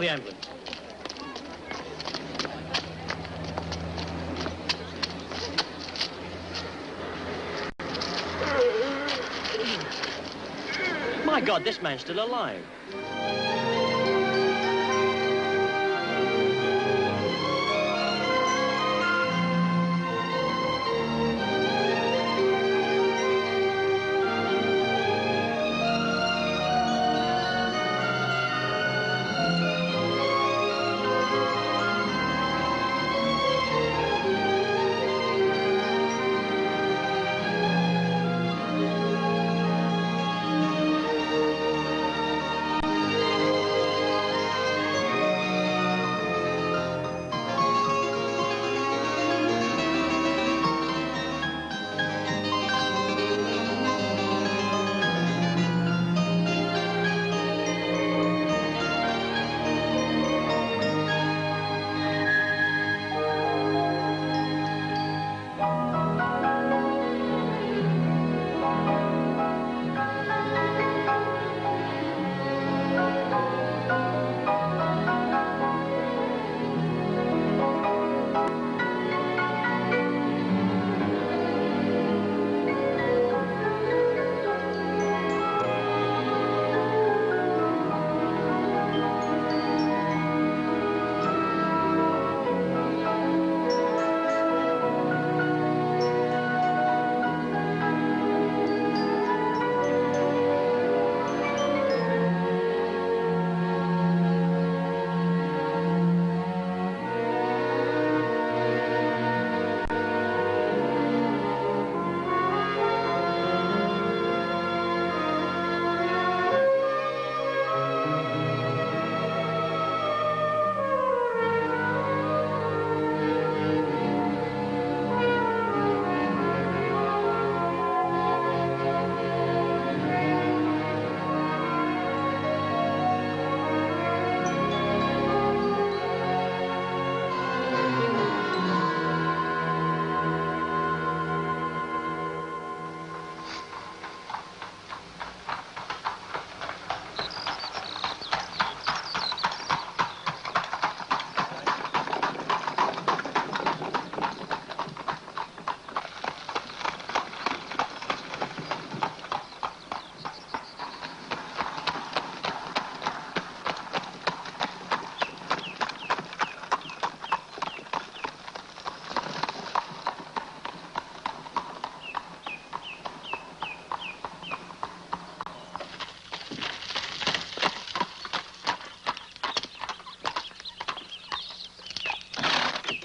the ambulance. My God, this man's still alive.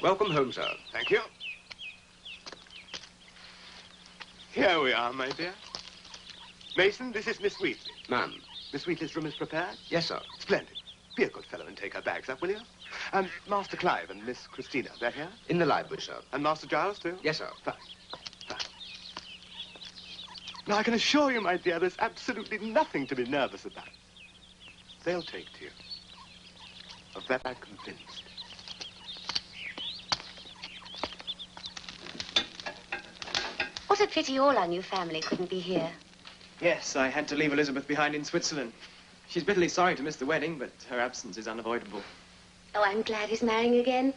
Welcome home, sir. Thank you. Here we are, my dear. Mason, this is Miss Wheatley. Ma'am. Miss Wheatley's room is prepared? Yes, sir. Splendid. Be a good fellow and take her bags up, will you? And Master Clive and Miss Christina, they're here? In the library, sir. And Master Giles, too? Yes, sir. Fine. Fine. Now, I can assure you, my dear, there's absolutely nothing to be nervous about. They'll take to you. Of that I'm convinced. What a pity all our new family couldn't be here. Yes, I had to leave Elizabeth behind in Switzerland. She's bitterly sorry to miss the wedding, but her absence is unavoidable. Oh, I'm glad he's marrying again.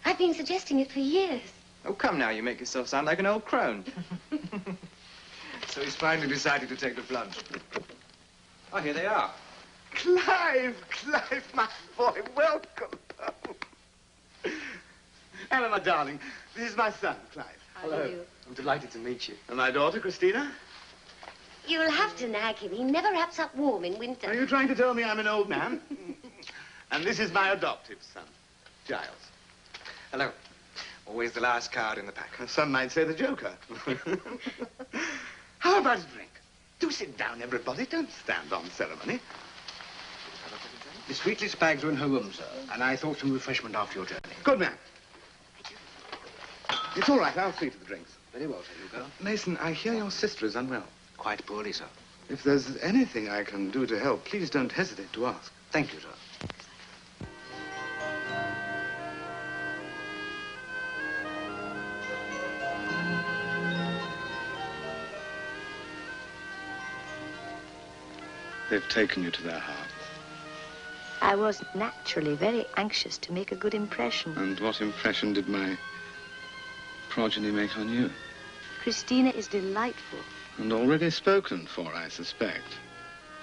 I've been suggesting it for years. Oh, come now, you make yourself sound like an old crone. So he's finally decided to take the plunge. Oh, here they are. Clive, my boy, welcome. Ella, my darling, this is my son, Clive. Hello. I'm delighted to meet you. And my daughter, Christina. You'll have to nag him. He never wraps up warm in winter. Are you trying to tell me I'm an old man? And this is my adoptive son, Giles. Hello. Always the last card in the pack. Some might say the joker. How about a drink? Do sit down, everybody. Don't stand on ceremony. Miss Wheatley's bags are in her room, sir, and I thought some refreshment after your journey. Good man. It's all right. I'll see to the drinks. Very well, Sir Hugo. Mason, I hear your sister is unwell. Quite poorly, sir. If there's anything I can do to help, please don't hesitate to ask. Thank you, sir. They've taken you to their hearts. I was naturally very anxious to make a good impression. And what impression did my progeny make on you? Christina is delightful. And already spoken for, I suspect.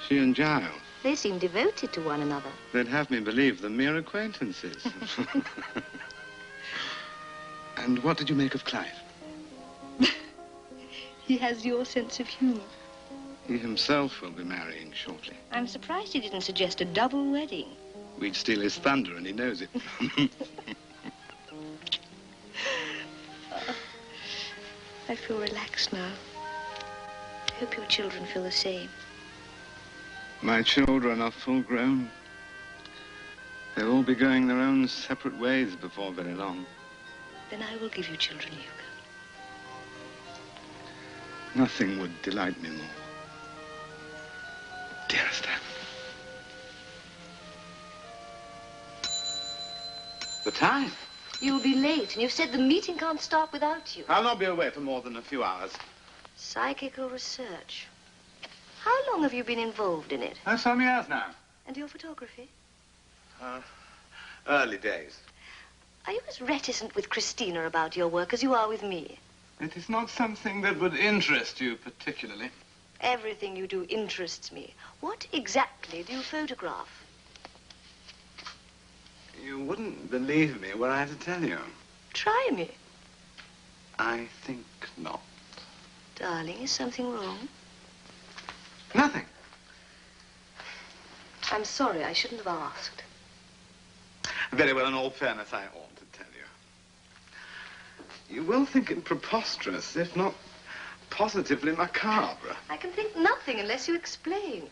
She and Giles. They seem devoted to one another. They'd have me believe them mere acquaintances. And what did you make of Clive? He has your sense of humor. He himself will be marrying shortly. I'm surprised he didn't suggest a double wedding. We'd steal his thunder, and he knows it. I feel relaxed now. I hope your children feel the same. My children are full grown. They'll all be going their own separate ways before very long. Then I will give you children, Hugo. Nothing would delight me more. Dearest Anne. The time? You'll be late, and you've said the meeting can't start without you. I'll not be away for more than a few hours. Psychical research. How long have you been involved in it? Some years now. And your photography? Early days. Are you as reticent with Christina about your work as you are with me? It is not something that would interest you particularly. Everything you do interests me. What exactly do you photograph? You wouldn't believe me were I to tell you. Try me. I think not. Darling, is something wrong? Nothing. I'm sorry, I shouldn't have asked. Very well, in all fairness, I ought to tell you. You will think it preposterous, if not positively macabre. I can think nothing unless you explain.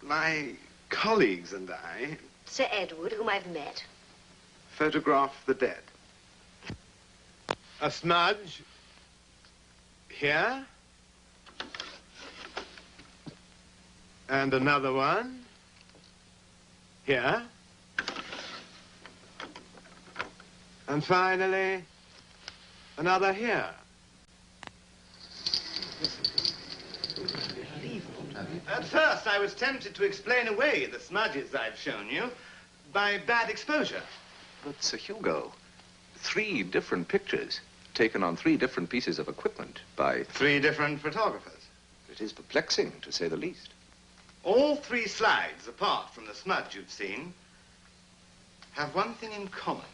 My colleagues and I Sir Edward, whom I've met. photograph the dead. A smudge. Here. And another one. Here. And finally, another here. At first, I was tempted to explain away the smudges I've shown you by bad exposure. But, Sir Hugo, 3 different pictures taken on 3 different pieces of equipment by... 3 different photographers. It is perplexing, to say the least. All 3 slides, apart from the smudge you've seen, have one thing in common.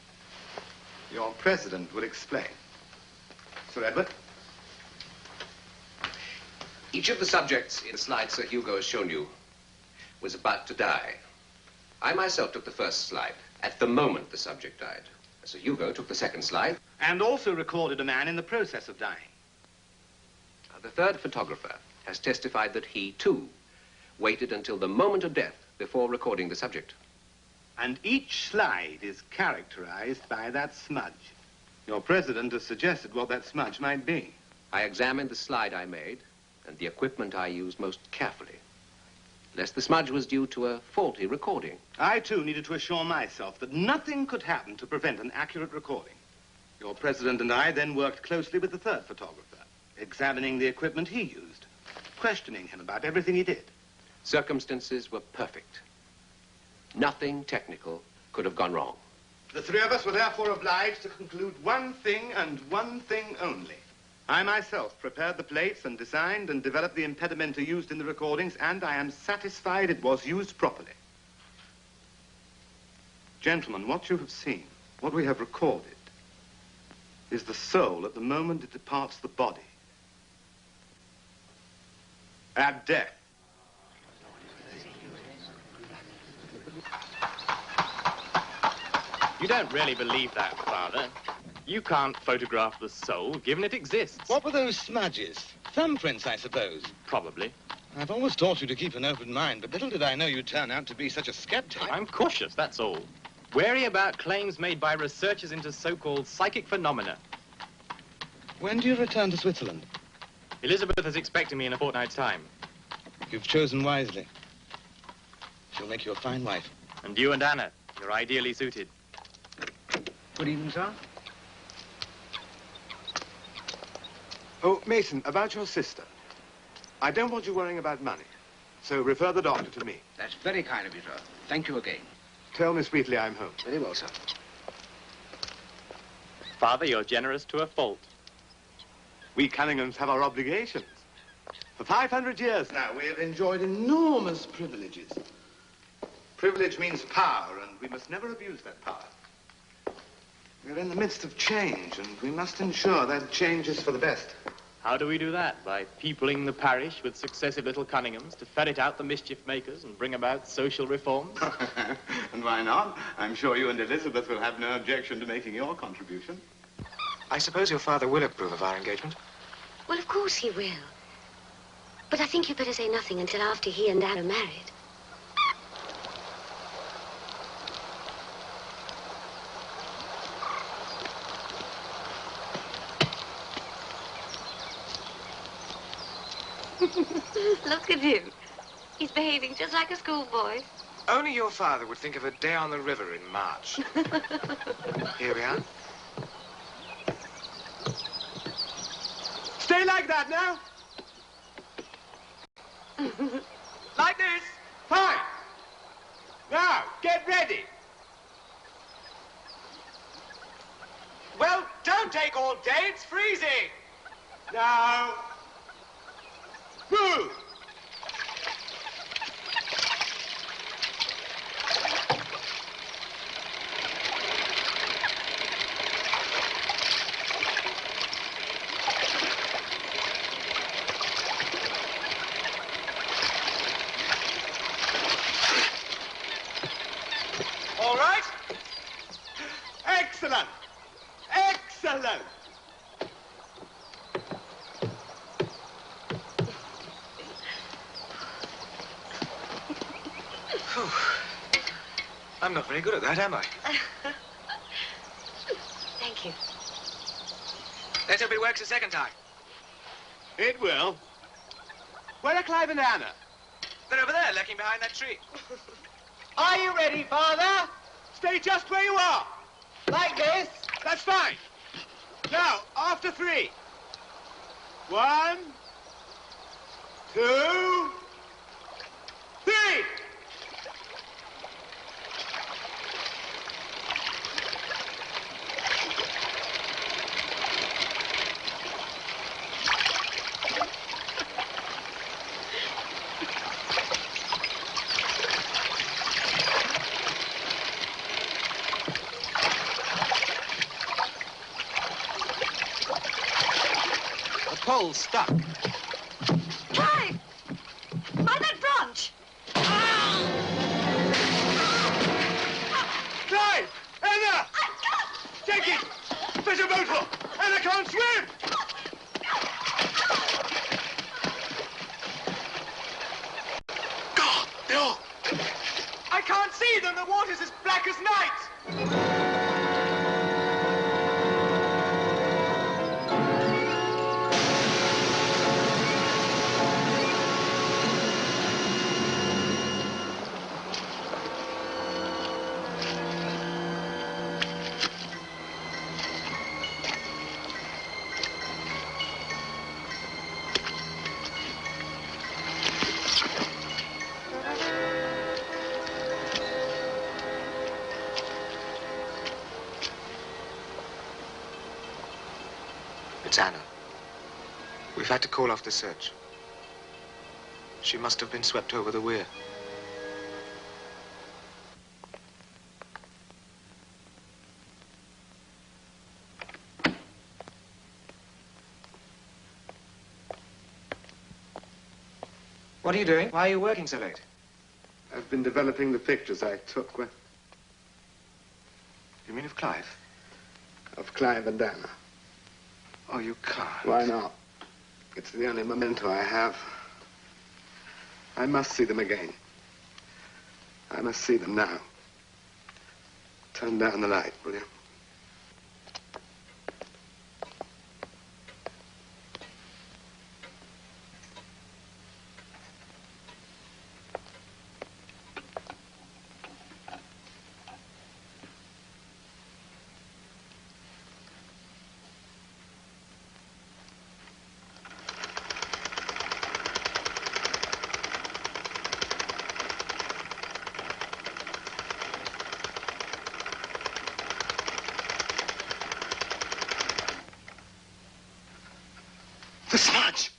Your president will explain. Sir Edward? Each of the subjects in the slide Sir Hugo has shown you was about to die. I myself took the first slide at the moment the subject died. Sir Hugo took the second slide. And also recorded a man in the process of dying. The third photographer has testified that he, too, waited until the moment of death before recording the subject. And each slide is characterized by that smudge. Your president has suggested what that smudge might be. I examined the slide I made and the equipment I used most carefully, lest the smudge was due to a faulty recording. I, too, needed to assure myself that nothing could happen to prevent an accurate recording. Your president and I then worked closely with the third photographer, examining the equipment he used, questioning him about everything he did. Circumstances were perfect. Nothing technical could have gone wrong. The 3 of us were therefore obliged to conclude one thing and one thing only. I myself prepared the plates and designed and developed the impedimenta used in the recordings, and I am satisfied it was used properly. Gentlemen, what you have seen, what we have recorded, is the soul at the moment it departs the body. At death. You don't really believe that, Father. You can't photograph the soul, given it exists. What were those smudges? Thumbprints, I suppose. Probably. I've always taught you to keep an open mind, but little did I know you'd turn out to be such a skeptic. I'm cautious, that's all. Wary about claims made by researchers into so-called psychic phenomena. When do you return to Switzerland? Elizabeth is expecting me in a fortnight's time. You've chosen wisely. She'll make you a fine wife. And you and Anna, you're ideally suited. Good evening, sir. Oh, Mason, about your sister. I don't want you worrying about money. So refer the doctor to me. That's very kind of you, sir. Thank you again. Tell Miss Wheatley I'm home. Very well, sir. Father, you're generous to a fault. We Cunninghams have our obligations. For 500 years now, we have enjoyed enormous privileges. Privilege means power, and we must never abuse that power. We're in the midst of change, and we must ensure that change is for the best. How do we do that? By peopling the parish with successive little Cunninghams to ferret out the mischief makers and bring about social reforms? And why not? I'm sure you and Elizabeth will have no objection to making your contribution. I suppose your father will approve of our engagement? Well, of course he will. But I think you'd better say nothing until after he and Anne are married. Look at him. He's behaving just like a schoolboy. Only your father would think of a day on the river in March. Here we are. Stay like that now. Like this. Fine. Now, get ready. Well, don't take all day. It's freezing. Now, move. All right? Excellent. Excellent. I'm not very good at that, am I? Thank you. Let's hope it works a second time. It will. Where are Clive and Anna? They're over there, lurking behind that tree. Are you ready, Father? Stay just where you are. Like this? That's fine. Now, after 3. 1, 2, 3. The pole's stuck. Clive! By that branch! Clive! Anna! Take it! There's a boat! Anna can't swim! God, no! I can't see them! The water's as black as night! It's Anna. We've had to call off the search. She must have been swept over the weir. What are you doing? Why are you working so late? I've been developing the pictures I took when... You mean of Clive? Of Clive and Anna. Oh, you can't. Why not? It's the only memento I have. I must see them again. I must see them now. Turn down the light, will you? The smudge!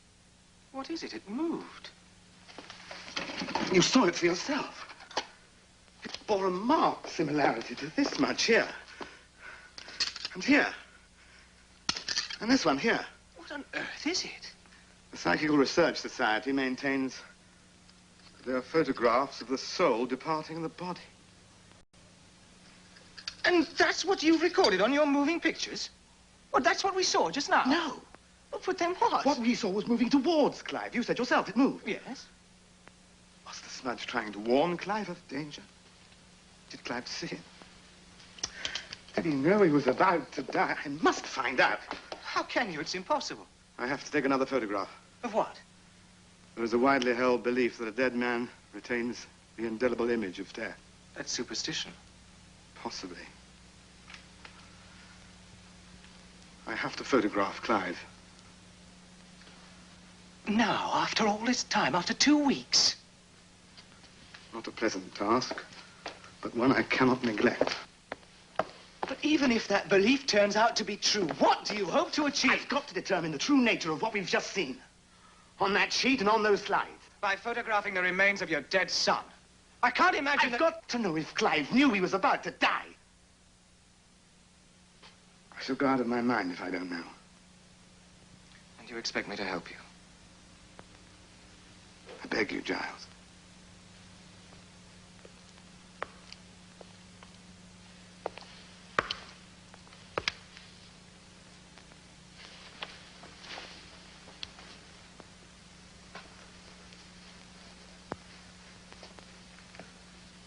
What is it? It moved. You saw it for yourself. It bore a marked similarity to this smudge here. And here. And this one here. What on earth is it? The Psychical Research Society maintains that they are photographs of the soul departing the body. And that's what you've recorded on your moving pictures? Well, that's what we saw just now? No. Well, but then what? What we saw was moving towards Clive. You said yourself it moved. Yes. Was the smudge trying to warn Clive of danger? Did Clive see it? Did he know he was about to die? I must find out. How can you? It's impossible. I have to take another photograph. Of what? There is a widely held belief that a dead man retains the indelible image of death. That's superstition. Possibly. I have to photograph Clive. Now, after all this time, after 2 weeks. Not a pleasant task, but one I cannot neglect. But even if that belief turns out to be true, what do you hope to achieve? I've got to determine the true nature of what we've just seen. On that sheet and on those slides. By photographing the remains of your dead son. I can't imagine I've got to know if Clive knew he was about to die. I shall go out of my mind if I don't know. And you expect me to help you? I beg you, Giles.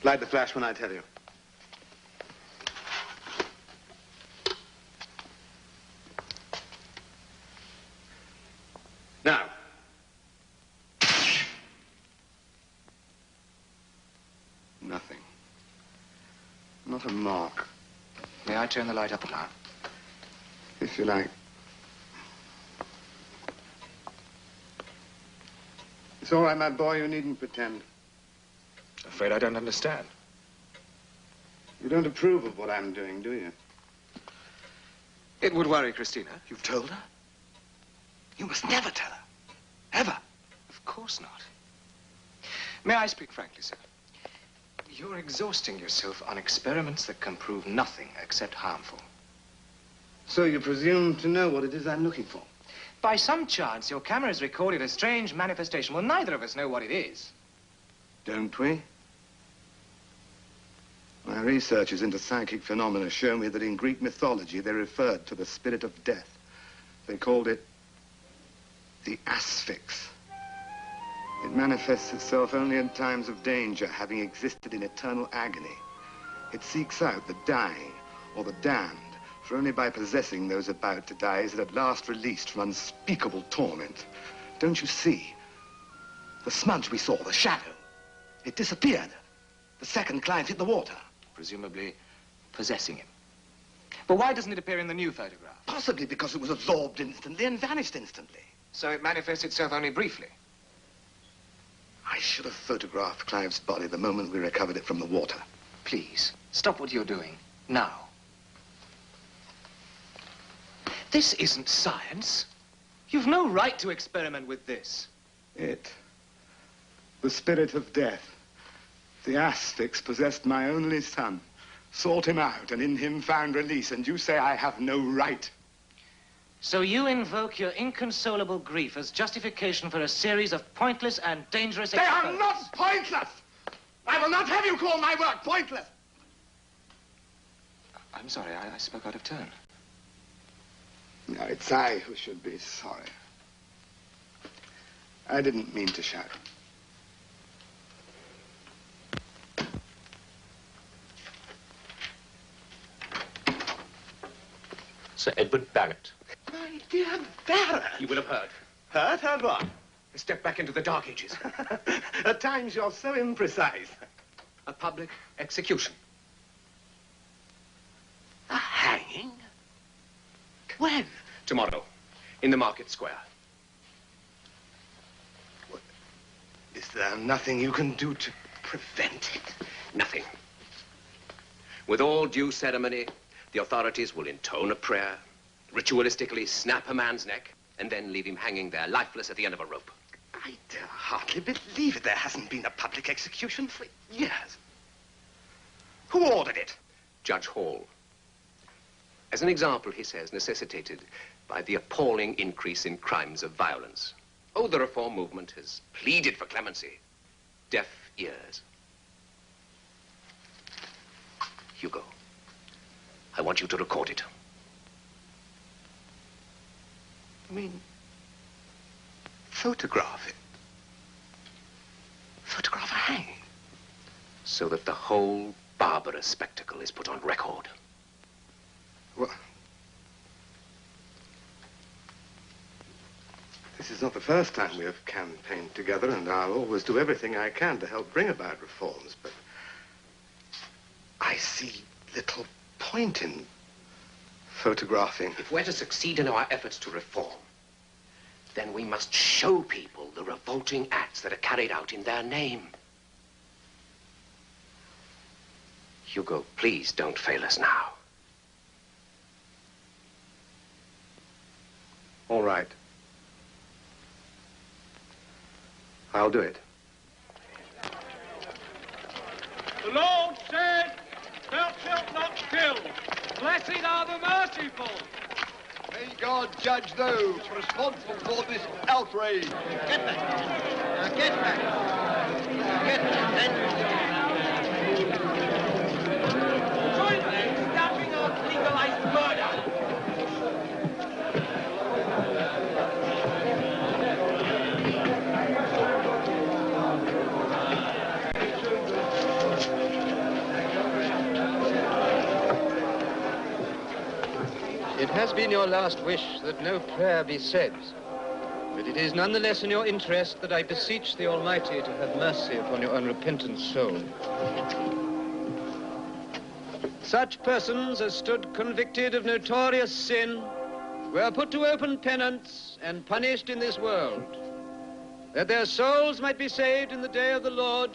Light the flash when I tell you. Now. Nothing. Not a mark. May I turn the light up now? If you like. It's all right, my boy. You needn't pretend. Afraid I don't understand. You don't approve of what I'm doing, do you? It would worry Christina. You've told her? You must never tell her. Ever. Of course not. May I speak frankly, sir? You're exhausting yourself on experiments that can prove nothing except harmful. So you presume to know what it is I'm looking for? By some chance, your camera has recorded a strange manifestation. Well, neither of us know what it is. Don't we? My researches into psychic phenomena show me that in Greek mythology they referred to the spirit of death. They called it the Asphyx. It manifests itself only in times of danger, having existed in eternal agony. It seeks out the dying or the damned, for only by possessing those about to die is it at last released from unspeakable torment. Don't you see? The smudge we saw, the shadow, it disappeared. The second Clive hit the water. Presumably possessing him. But why doesn't it appear in the new photograph? Possibly because it was absorbed instantly and vanished instantly. So it manifests itself only briefly? I should have photographed Clive's body the moment we recovered it from the water. Please, stop what you're doing. Now. This isn't science. You've no right to experiment with this. It. The spirit of death. The Asphyx possessed my only son, sought him out, and in him found release, and you say I have no right. So you invoke your inconsolable grief as justification for a series of pointless and dangerous experiments. They are not pointless! I will not have you call my work pointless! I'm sorry, I spoke out of turn. No, it's I who should be sorry. I didn't mean to shout. Sir Edward Barrett. My dear Barrett! You will have heard. Heard? Heard what? Step back into the Dark Ages. At times you're so imprecise. A public execution. A hanging? When? Tomorrow, in the market square. What? Is there nothing you can do to prevent it? Nothing. With all due ceremony, the authorities will intone a prayer, ritualistically snap a man's neck, and then leave him hanging there, lifeless at the end of a rope. I dare hardly believe it. There hasn't been a public execution for years. Who ordered it? Judge Hall. As an example, he says, necessitated by the appalling increase in crimes of violence. Oh, the reform movement has pleaded for clemency. Deaf ears. Hugo, I want you to record it. I mean, photograph it. Photograph a hanging. So that the whole barbarous spectacle is put on record. Well, this is not the first time we have campaigned together, and I'll always do everything I can to help bring about reforms, but I see little point in photographing. If we're to succeed in our efforts to reform, then we must show people the revolting acts that are carried out in their name. Hugo, please don't fail us now. All right. I'll do it. The Lord said, thou shalt not kill. Blessed are the merciful. May God judge those responsible for this outrage. Get back. Now get back. Get back. Join them in stamping out legalized murder. It has been your last wish that no prayer be said, but it is nonetheless in your interest that I beseech the Almighty to have mercy upon your unrepentant soul. Such persons as stood convicted of notorious sin were put to open penance and punished in this world, that their souls might be saved in the day of the Lord,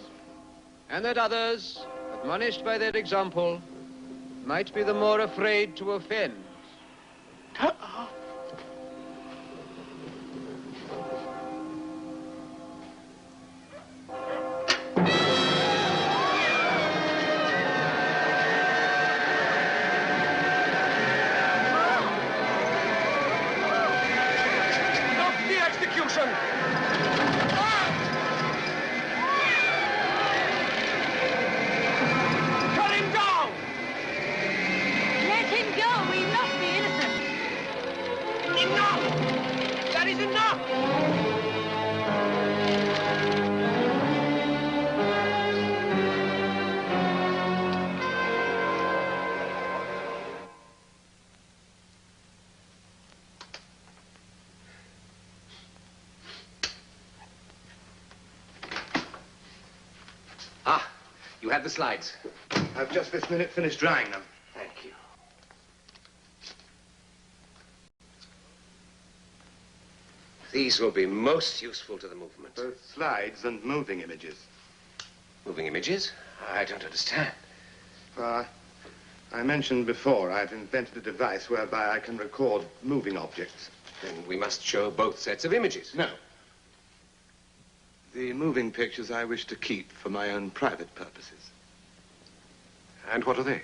and that others, admonished by their example, might be the more afraid to offend. You have the slides. I've just this minute finished drying them. Thank you. These will be most useful to the movement. Both slides and moving images. Moving images? I don't understand. I mentioned before I've invented a device whereby I can record moving objects. Then we must show both sets of images. No. The moving pictures I wish to keep for my own private purposes. And what are they?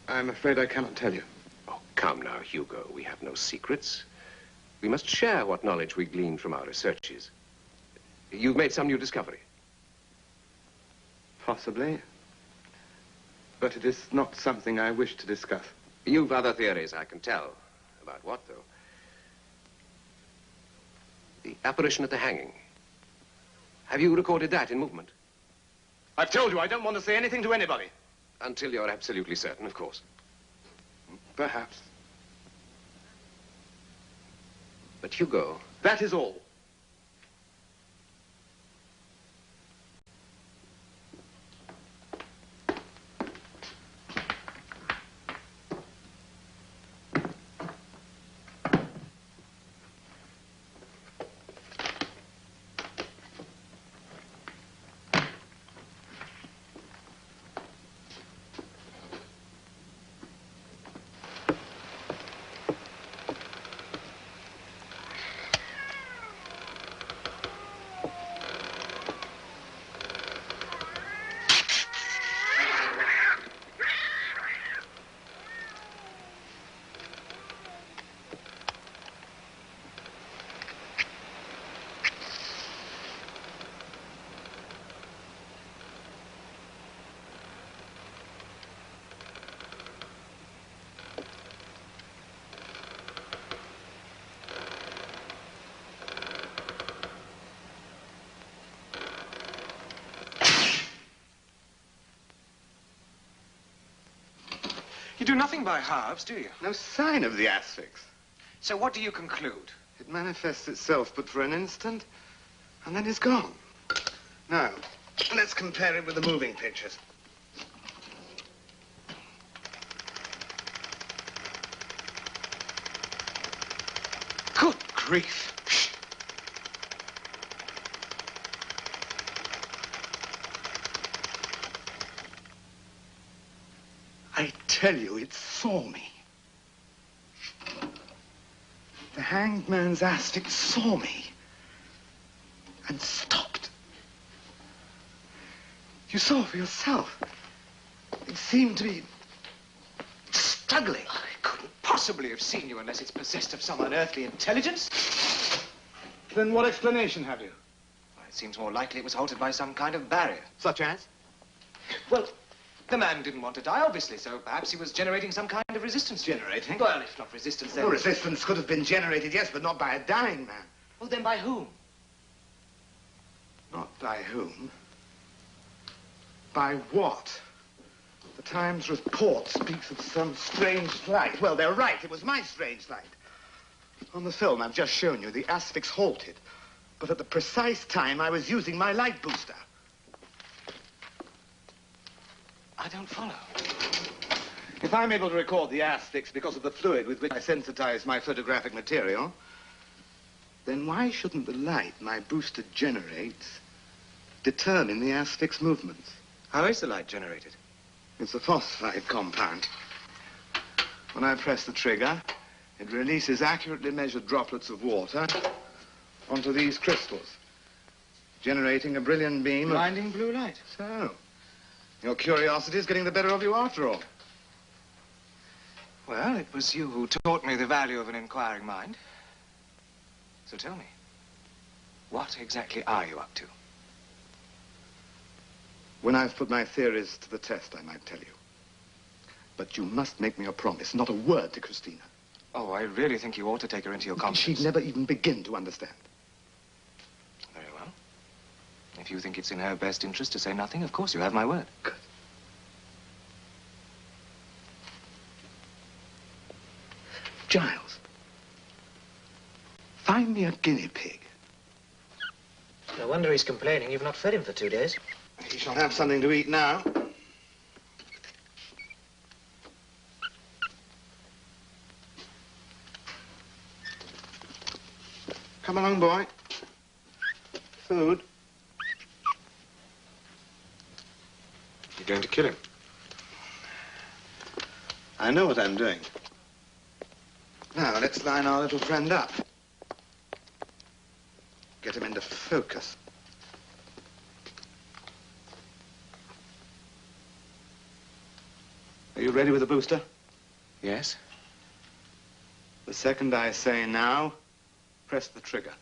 I'm afraid I cannot tell you. Oh, come now, Hugo. We have no secrets. We must share what knowledge we gleaned from our researches. You've made some new discovery. Possibly. But it is not something I wish to discuss. You've other theories, I can tell. About what, though? The apparition at the hanging. Have you recorded that in movement? I've told you I don't want to say anything to anybody. Until you're absolutely certain, of course. Perhaps. But Hugo... That is all. do nothing by halves, do you? No sign of the Asphyx. So what do you conclude? It manifests itself but for an instant, and then is gone. Now, let's compare it with the moving pictures. Good grief. I tell you, it saw me. The hanged man's Asphyx saw me and stopped. You saw for yourself. It seemed to be struggling. I couldn't possibly have seen you unless it's possessed of some unearthly intelligence. Then what explanation have you? Well, it seems more likely it was halted by some kind of barrier. Such as? Well, the man didn't want to die, obviously, so perhaps he was generating some kind of resistance. Generating? Well, if not resistance, then... Well, resistance could have been generated, yes, but not by a dying man. Well, then by whom? Not by whom. By what? The Times report speaks of some strange light. Well, they're right. It was my strange light. On the film I've just shown you, the Asphyx halted. But at the precise time I was using my light booster. I don't follow. If I'm able to record the Asphyx because of the fluid with which I sensitize my photographic material, then why shouldn't the light my booster generates determine the Asphyx movements? How is the light generated? It's a phosphide compound. When I press the trigger, it releases accurately measured droplets of water onto these crystals, generating a brilliant beam of... Blinding blue light. So, your curiosity is getting the better of you after all. Well, it was you who taught me the value of an inquiring mind. So tell me, what exactly are you up to? When I've put my theories to the test, I might tell you. But you must make me a promise, not a word to Christina. Oh, I really think you ought to take her into your confidence. She'd never even begin to understand. Very well. If you think it's in her best interest to say nothing, of course you have my word. Good. Giles, find me a guinea pig. No wonder he's complaining. You've not fed him for 2 days. He shall have something to eat now. Come along, boy. Food. You're going to kill him? I know what I'm doing. Now, let's line our little friend up. Get him into focus. Are you ready with the booster? Yes. The second I say now, press the trigger.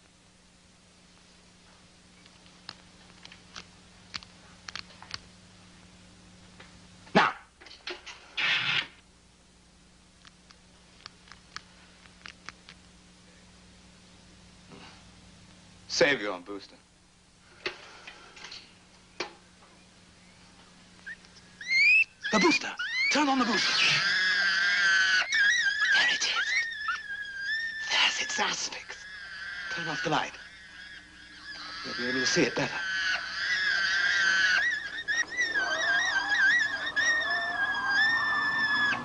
Now! Save your booster. The booster! Turn on the booster. There it is. There's its Asphyx. Turn off the light. You'll be able to see it better.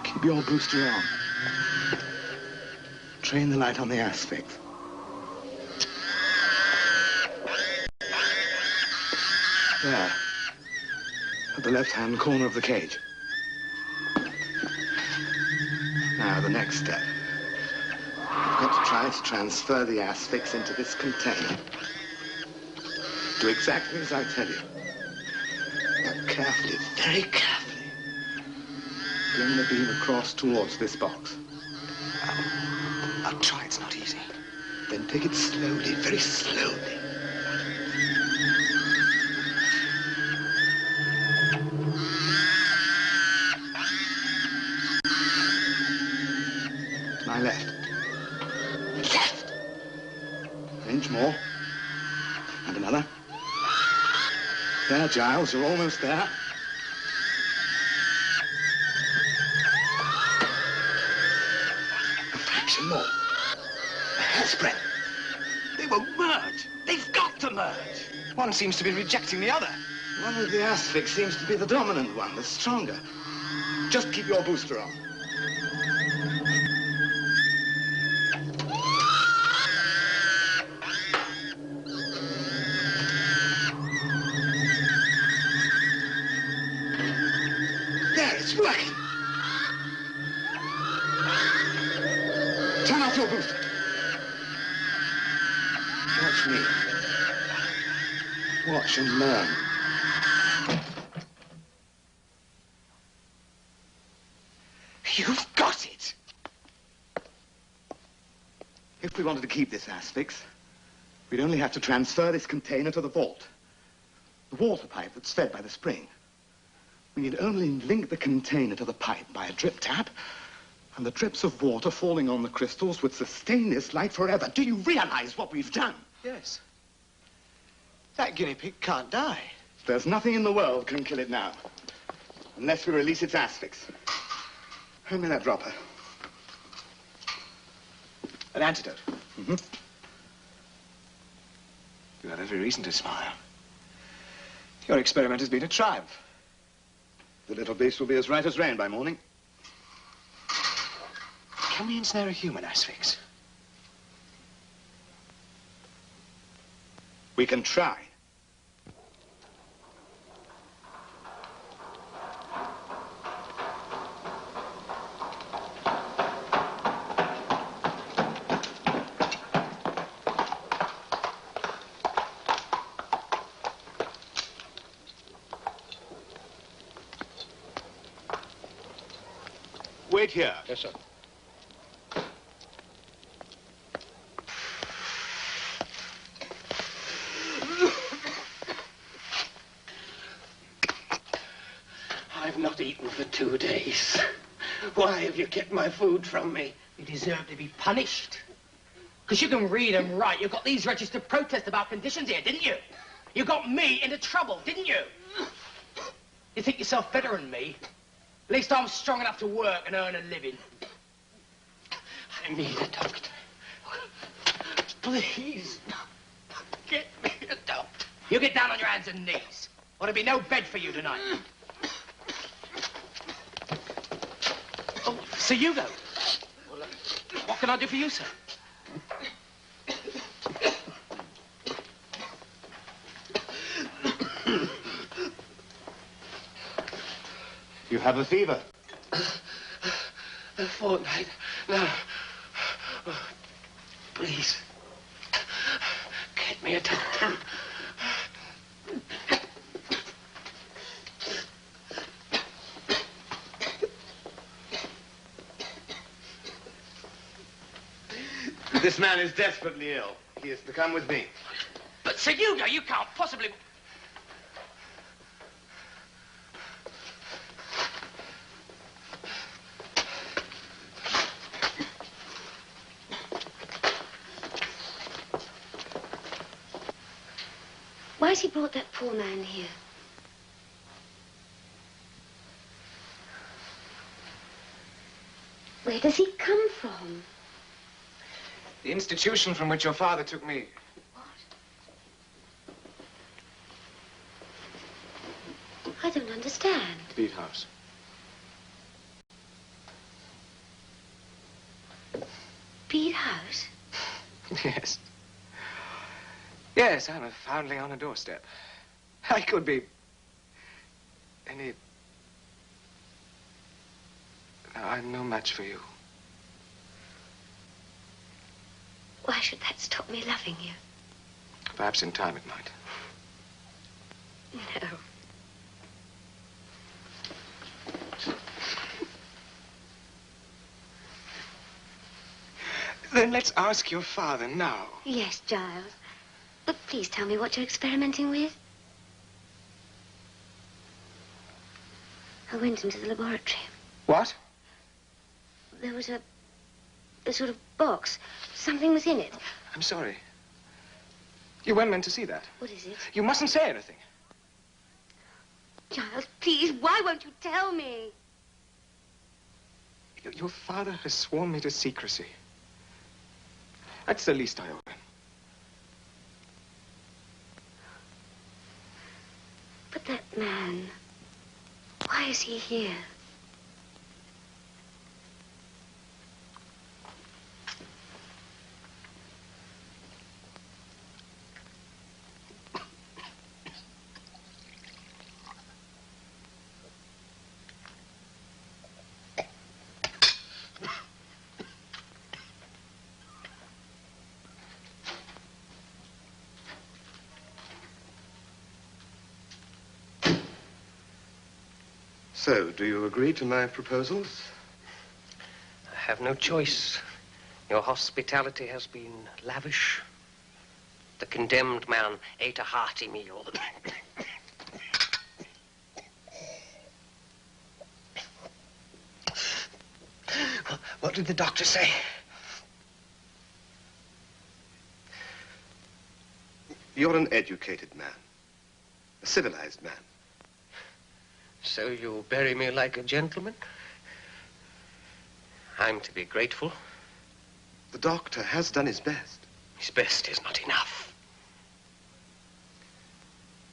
Keep your booster on. Train the light on the Asphyx. There. At the left-hand corner of the cage. Now, the next step. You've got to try to transfer the Asphyx into this container. Do exactly as I tell you. Now, carefully, very carefully, bring the beam across towards this box. I'll try. It's not easy. Then take it slowly, very slowly. To my left. Left! An inch more. And another. There, Giles, you're almost there. mention more. Hairspray. They won't merge. They've got to merge. One seems to be rejecting the other. One of the Asphyx seems to be the dominant one, the stronger. Just keep your booster on. There, it's working. Turn off your booster. Watch me. Watch and learn. You've got it. If we wanted to keep this Asphyx, we'd only have to transfer this container to the vault. The water pipe that's fed by the spring. We need only link the container to the pipe by a drip tap, and the drips of water falling on the crystals would sustain this light forever. Do you realize what we've done? Yes. That guinea pig can't die. There's nothing in the world can kill it now, unless we release its Asphyx. Hand me that dropper. An antidote. Mm-hmm. You have every reason to smile. Your experiment has been a triumph. The little beast will be as right as rain by morning. Can we ensnare a human Asphyx? We can try. Wait here. Yes, sir. I've not eaten for 2 days. Why have you kept my food from me? You deserve to be punished. Because you can read and write. You got these registered protests about conditions here, didn't you? You got me into trouble, didn't you? You think yourself better than me? At least I'm strong enough to work and earn a living. I need a doctor. Please, get me a doctor. You get down on your hands and knees, or there'll be no bed for you tonight. Oh, Sir Hugo. What can I do for you, sir? You have a fever. A fortnight now. Please, get me a doctor. This man is desperately ill. He is to come with me. But Sir Hugo, you can't possibly... Why has he brought that poor man here? Where does he come from? The institution from which your father took me. I don't understand. Beat house. Beat house? Yes. Yes, I'm a foundling on a doorstep. I could be any... No, I'm no match for you. Why should that stop me loving you? Perhaps in time it might. No. Then let's ask your father now. Yes, Giles. But please tell me what you're experimenting with. I went into the laboratory. What? There was a sort of box. Something was in it. I'm sorry. You weren't meant to see that. What is it? You mustn't say anything. Giles, please, why won't you tell me? Your father has sworn me to secrecy. That's the least I owe her. But that man, why is he here? So, do you agree to my proposals? I have no choice. Your hospitality has been lavish. The condemned man ate a hearty meal. What did the doctor say? You're an educated man, a civilized man. So you'll bury me like a gentleman? I'm to be grateful. The doctor has done his best. His best is not enough.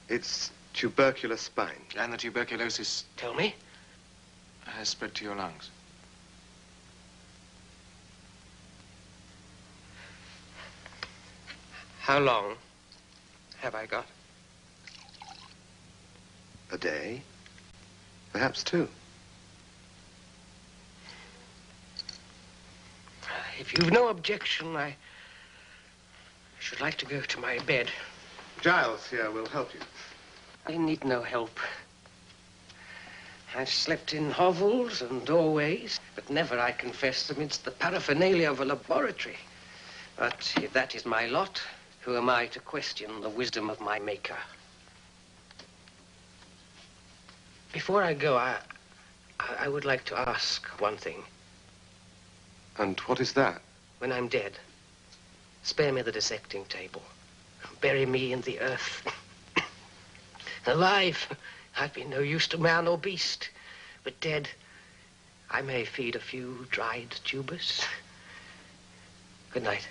It's tubercular spine. And the tuberculosis... Tell me? ...has spread to your lungs. How long have I got? A day? Perhaps two. If you've no objection, I should like to go to my bed. Giles here will help you. I need no help. I've slept in hovels and doorways, but never, I confess, amidst the paraphernalia of a laboratory. But if that is my lot, who am I to question the wisdom of my maker? Before I go, I would like to ask one thing. And what is that? When I'm dead, spare me the dissecting table. Bury me in the earth. Alive, I've been no use to man or beast. But dead, I may feed a few dried tubers. Good night.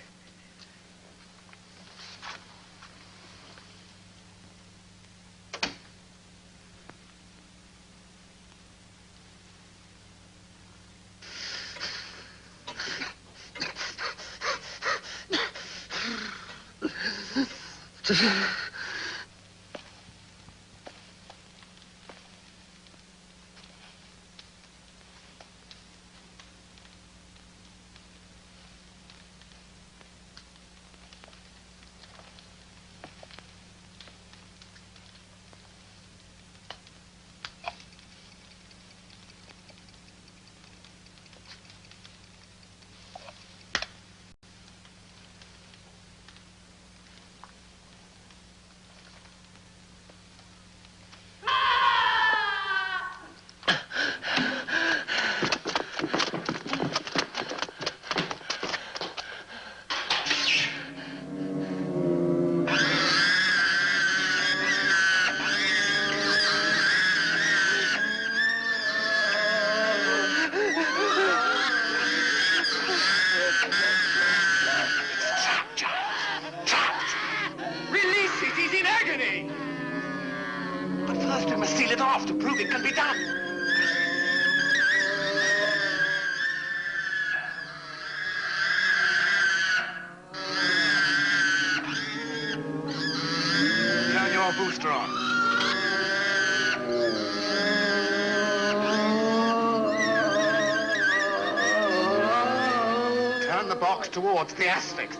Towards the Asphyx.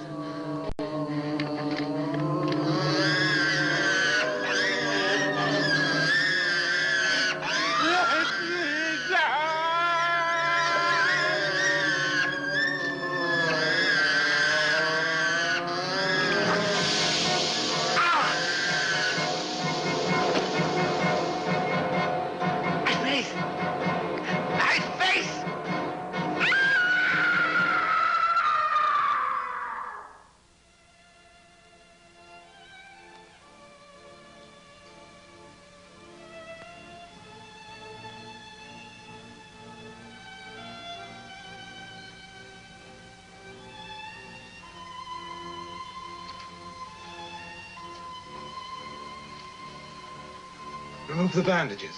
Remove the bandages.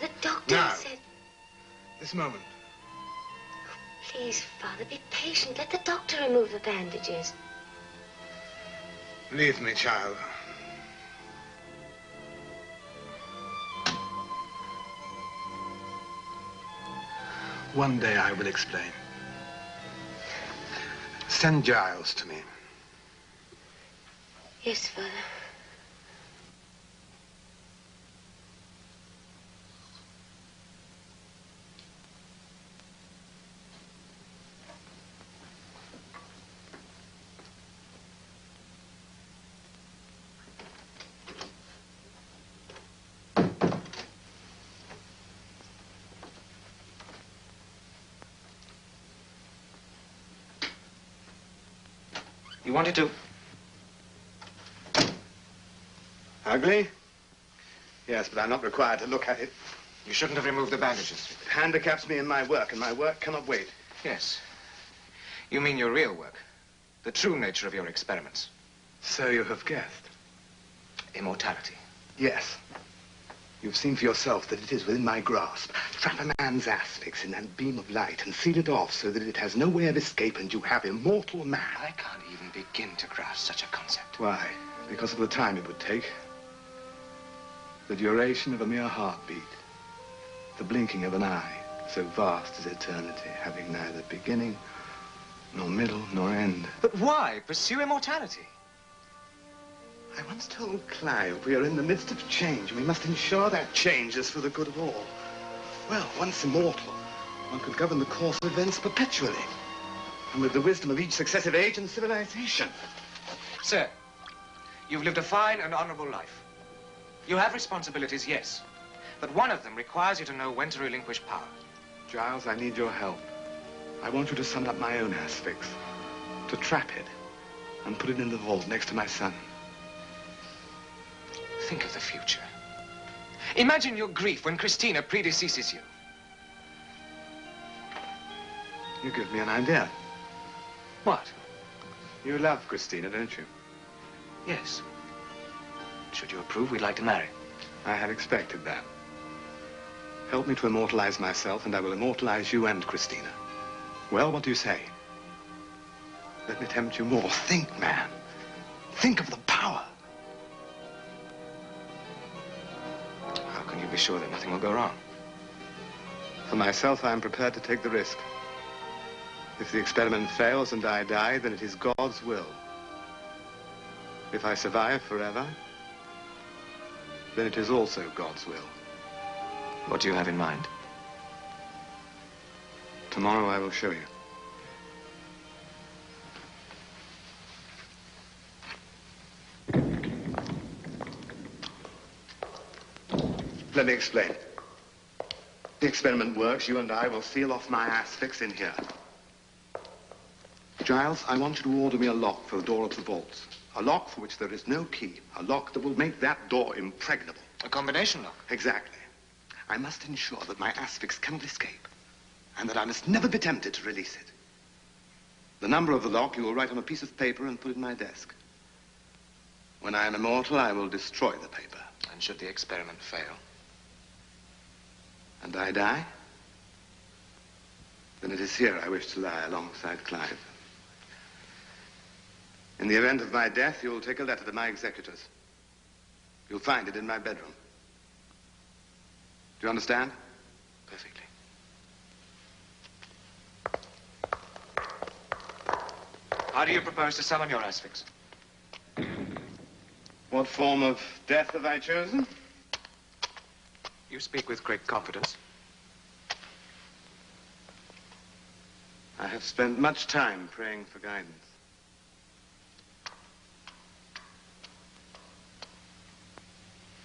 The doctor Now. said... This moment. Please, Father, be patient. Let the doctor remove the bandages. Leave me, child. One day I will explain. Send Giles to me. Yes, Father. You wanted to... Ugly? Yes, but I'm not required to look at it. You shouldn't have removed the bandages. It handicaps me in my work, and my work cannot wait. Yes. You mean your real work. The true nature of your experiments. So you have guessed. Immortality. Yes. You've seen for yourself that it is within my grasp. Trap a man's asphyx in that beam of light and seal it off so that it has no way of escape and you have immortal man. I can't even begin to grasp such a concept. Why? Because of the time it would take. The duration of a mere heartbeat. The blinking of an eye, so vast as eternity, having neither beginning, nor middle, nor end. But why pursue immortality? I once told Clive we are in the midst of change, and we must ensure that change is for the good of all. Well, once immortal, one could govern the course of events perpetually, and with the wisdom of each successive age and civilization. Sir, you've lived a fine and honorable life. You have responsibilities, yes, but one of them requires you to know when to relinquish power. Giles, I need your help. I want you to summon up my own asphyx, to trap it, and put it in the vault next to my son. Think of the future. Imagine your grief when Christina predeceases you. You give me an idea. What? You love Christina, don't you? Yes. Should you approve, we'd like to marry. I had expected that. Help me to immortalize myself, and I will immortalize you and Christina. Well, what do you say? Let me tempt you more. Think, man. Think of the power. How can you be sure that nothing will go wrong? For myself, I am prepared to take the risk. If the experiment fails and I die, then it is God's will. If I survive forever, then it is also God's will. What do you have in mind? Tomorrow I will show you. Let me explain. The experiment works. You and I will seal off my asphyx in here. Giles, I want you to order me a lock for the door of the vaults. A lock for which there is no key. A lock that will make that door impregnable. A combination lock? Exactly. I must ensure that my asphyx cannot escape, and that I must never be tempted to release it. The number of the lock you will write on a piece of paper and put in my desk. When I am immortal, I will destroy the paper. And should the experiment fail? And I die? Then it is here I wish to lie alongside Clive. In the event of my death, you'll take a letter to my executors. You'll find it in my bedroom. Do you understand? Perfectly. How do you propose to summon your asphyx? What form of death have I chosen? You speak with great confidence. I have spent much time praying for guidance.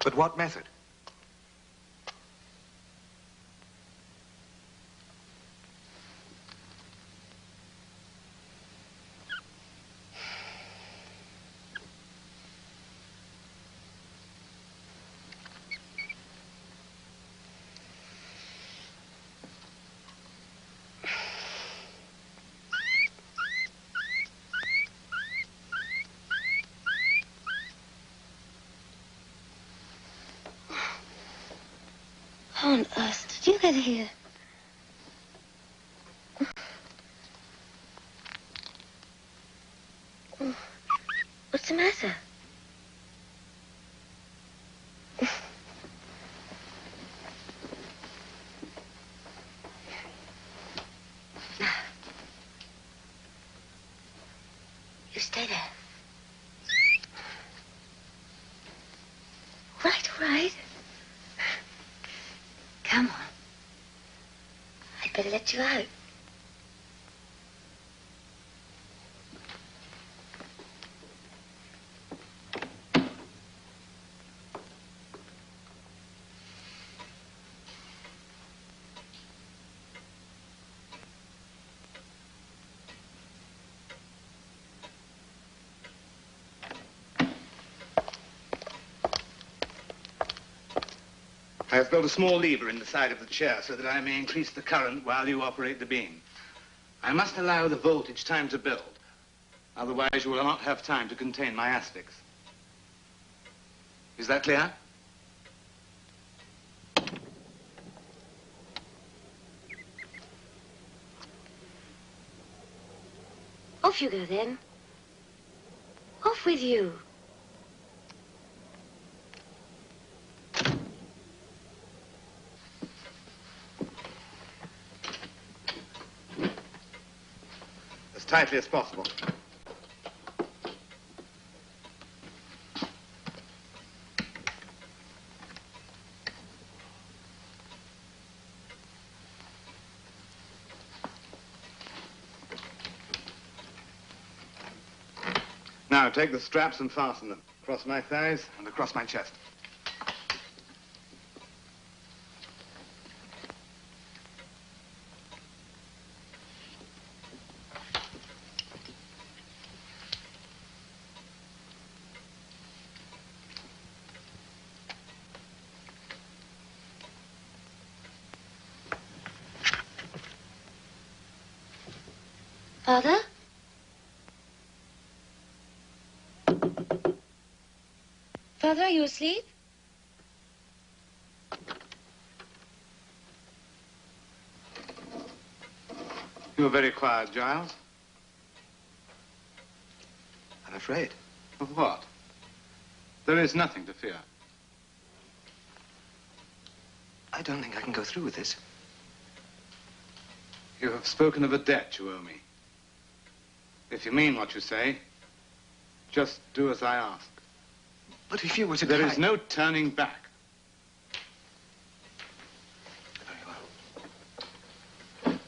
But what method? on earth did you get here? What's the matter? You stay there. Right, all right. Come on. I'd better let you out. I have built a small lever in the side of the chair so that I may increase the current while you operate the beam. I must allow the voltage time to build. Otherwise, you will not have time to contain my Asphyx. Is that clear? Off you go, then. Off with you. As tightly as possible. Now, take the straps and fasten them across my thighs and across my chest. Father? Father, are you asleep? You were very quiet, Giles. I'm afraid. Of what? There is nothing to fear. I don't think I can go through with this. You have spoken of a debt you owe me. If you mean what you say, just do as I ask. But if you were to There cry... is no turning back. Very well.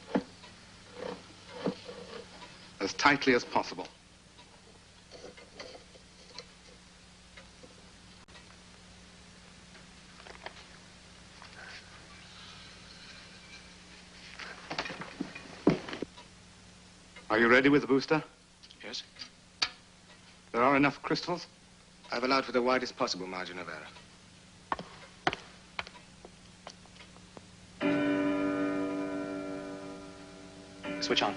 As tightly as possible. Are you ready with the booster? Yes. There are enough crystals? I've allowed for the widest possible margin of error. Switch on.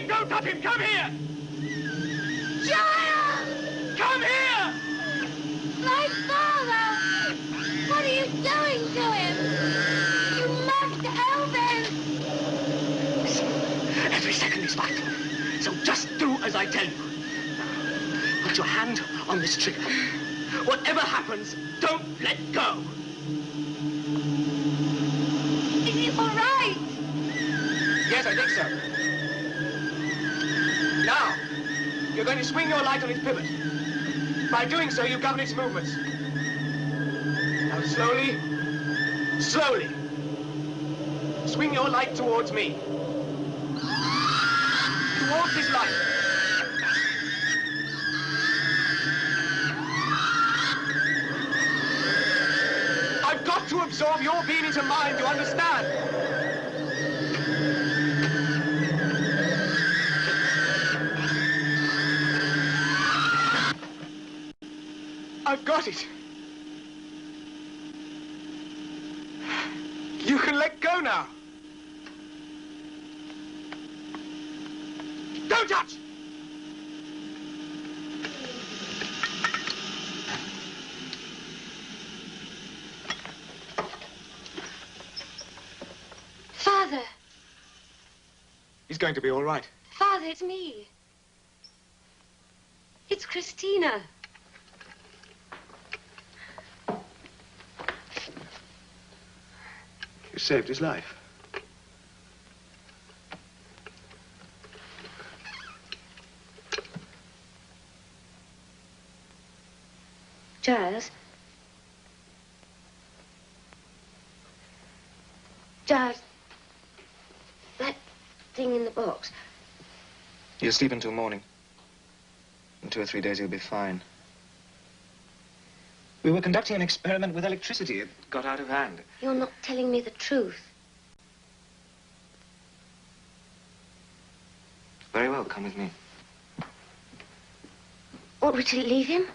Don't touch him! Come here! Giles! Come here! My father! What are you doing to him? You must help him! I tell you. Put your hand on this trigger. Whatever happens, don't let go. Is he all right? Yes, I think so. Now, you're going to swing your light on its pivot. By doing so, you govern its movements. Now, slowly, slowly. Swing your light towards me. Towards this light. I've got to absorb your being into mine to understand. I've got it. You can let go now. Don't touch! Father. He's going to be all right. Father, it's me. It's Christina. You saved his life. Giles? Giles, that thing in the box. He'll sleep until morning. In 2 or 3 days, he'll be fine. We were conducting an experiment with electricity. It got out of hand. You're not telling me the truth. Very well, come with me. Ought we to leave him?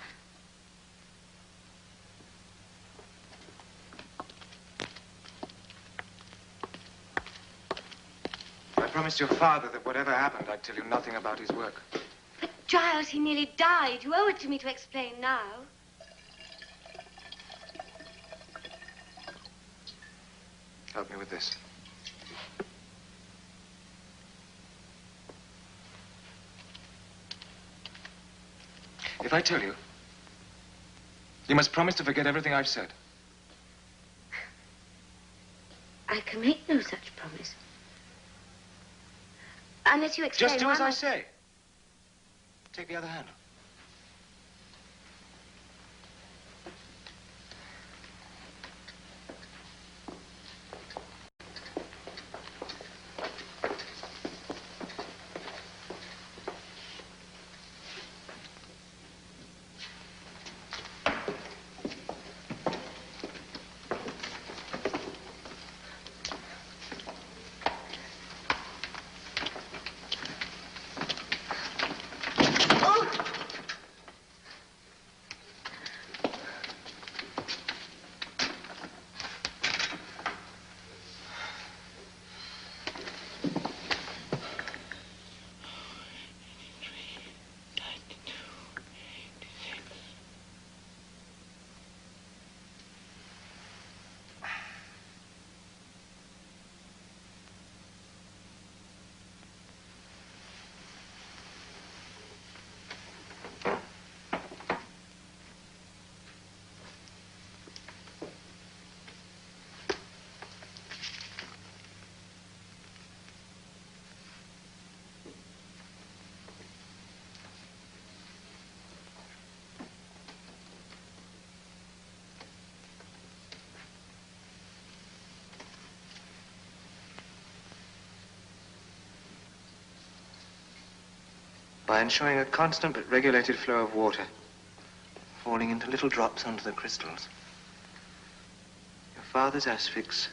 I promised your father that whatever happened, I'd tell you nothing about his work. But Giles, he nearly died. You owe it to me to explain now. Help me with this. If I tell you, you must promise to forget everything I've said. I can make no such promise. Unless you explain. Just do why as I say. Take the other hand. By ensuring a constant but regulated flow of water, falling into little drops onto the crystals, your father's Asphyx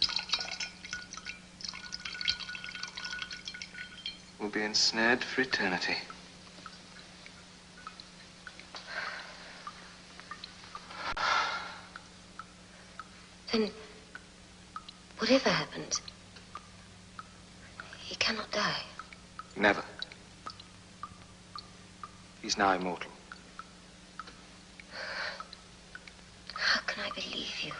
will be ensnared for eternity. Then, whatever happens, he cannot die. Never. He's now immortal. How can I believe you?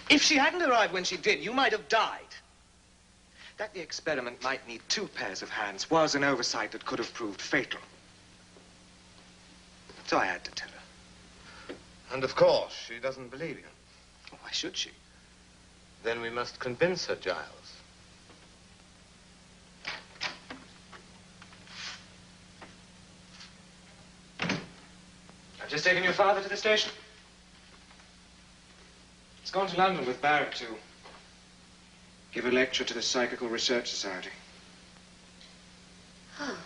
If she hadn't arrived when she did, you might have died. That the experiment might need 2 pairs of hands was an oversight that could have proved fatal. So I had to tell her. And of course, she doesn't believe you. Why should she? Then we must convince her, Giles. I've just taken your father to the station. He's gone to London with Barrett to give a lecture to the Psychical Research Society. Oh.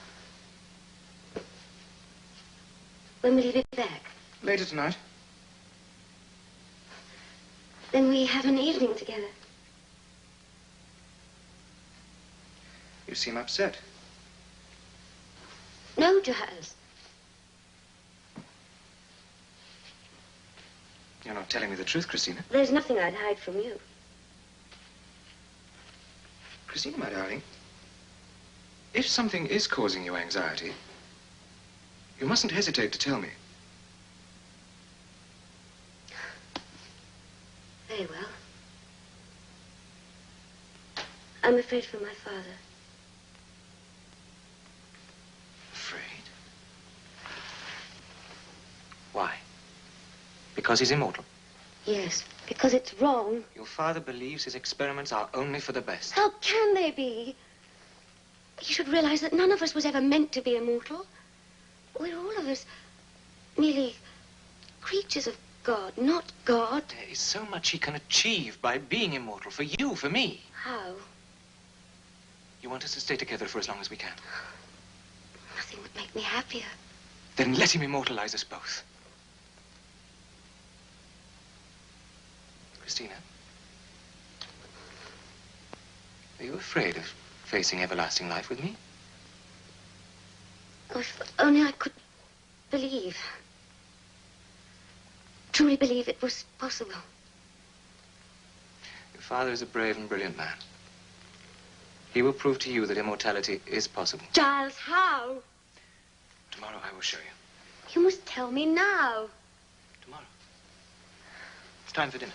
When will he be back? Later tonight. Then we have an evening together. You seem upset. No, Giles. You're not telling me the truth, Christina. There's nothing I'd hide from you. Christina, my darling, if something is causing you anxiety, you mustn't hesitate to tell me. Very well. I'm afraid for my father. Afraid? Why? Because he's immortal? Yes, because it's wrong. Your father believes his experiments are only for the best. How can they be? You should realize that none of us was ever meant to be immortal. We're all of us merely creatures of God, not God. There is so much he can achieve by being immortal, for you, for me. How? You want us to stay together for as long as we can? Nothing would make me happier. Then let him immortalize us both. Christina, are you afraid of facing everlasting life with me? Oh, if only I could believe. Truly believe it was possible. Your father is a brave and brilliant man. He will prove to you that immortality is possible. Giles, how? Tomorrow I will show you. You must tell me now. Tomorrow. It's time for dinner.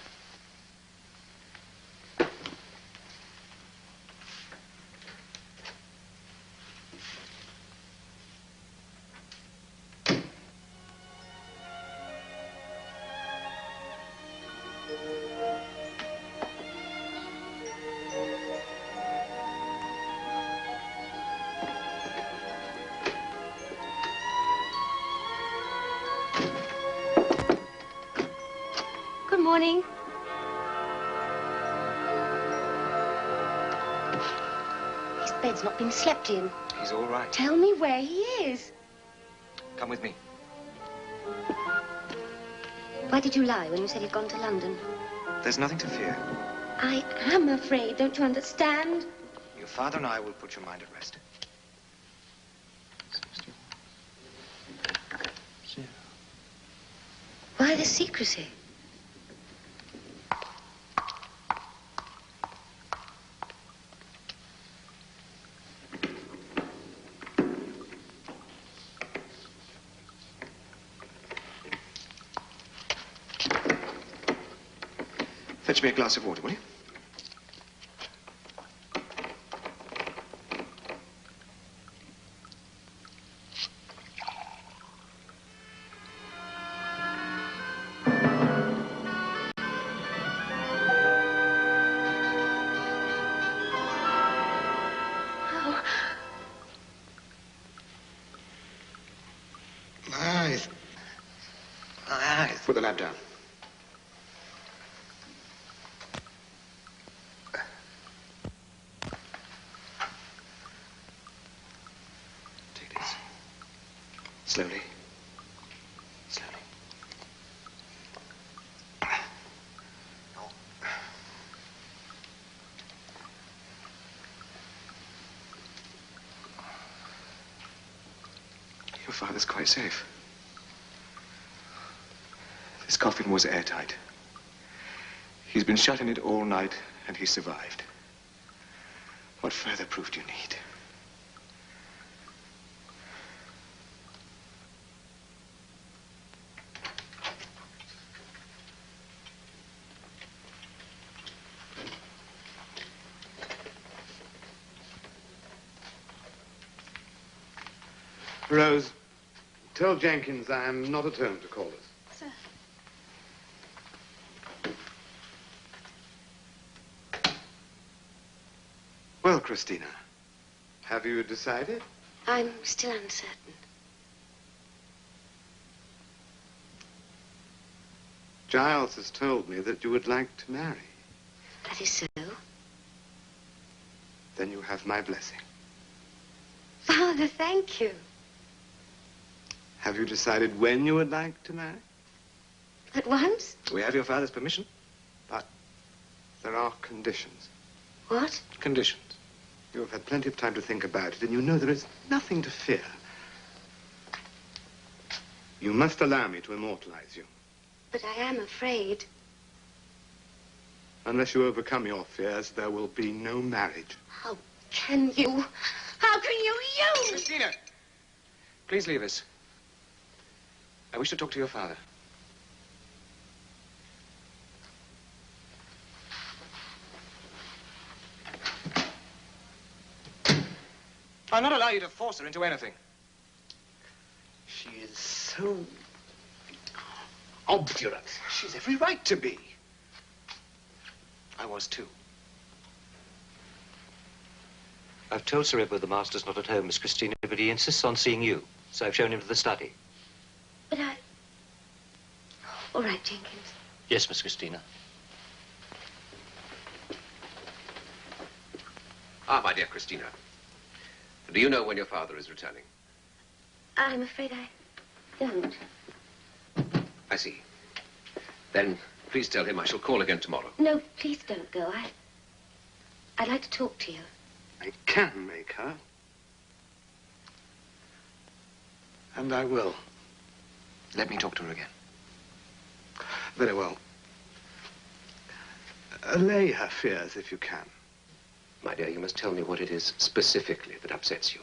Good morning. His bed's not been slept in. He's all right. Tell me where he is. Come with me. Why did you lie when you said he'd gone to London? There's nothing to fear. I am afraid, don't you understand? Your father and I will put your mind at rest. Why the secrecy? Fetch me a glass of water, will you? My eyes. Put the lamp down. Take this. Slowly. Slowly. Your father's quite safe. This coffin was airtight. He's been shut in it all night, and he survived. What further proof do you need? Rose, tell Jenkins I am not at home to call us. Sir. Well, Christina, have you decided? I'm still uncertain. Giles has told me that you would like to marry. That is so. Then you have my blessing. Father, thank you. Have you decided when you would like to marry? At once? We have your father's permission. But there are conditions. What? Conditions. You have had plenty of time to think about it, and you know there is nothing to fear. You must allow me to immortalize you. But I am afraid. Unless you overcome your fears, there will be no marriage. How can you? How can you? Christina! Please leave us. I wish to talk to your father. I'll not allow you to force her into anything. She is so obdurate. She's every right to be. I was too. I've told Sir Edward the master's not at home, Miss Christina, but he insists on seeing you. So I've shown him to the study. But I... All right, Jenkins. Yes, Miss Christina. Ah, my dear Christina. Do you know when your father is returning? I'm afraid I don't. I see. Then please tell him I shall call again tomorrow. No, please don't go. I'd like to talk to you. I can make her. And I will. Let me talk to her again. Very well. Allay her fears if you can. My dear, you must tell me what it is specifically that upsets you.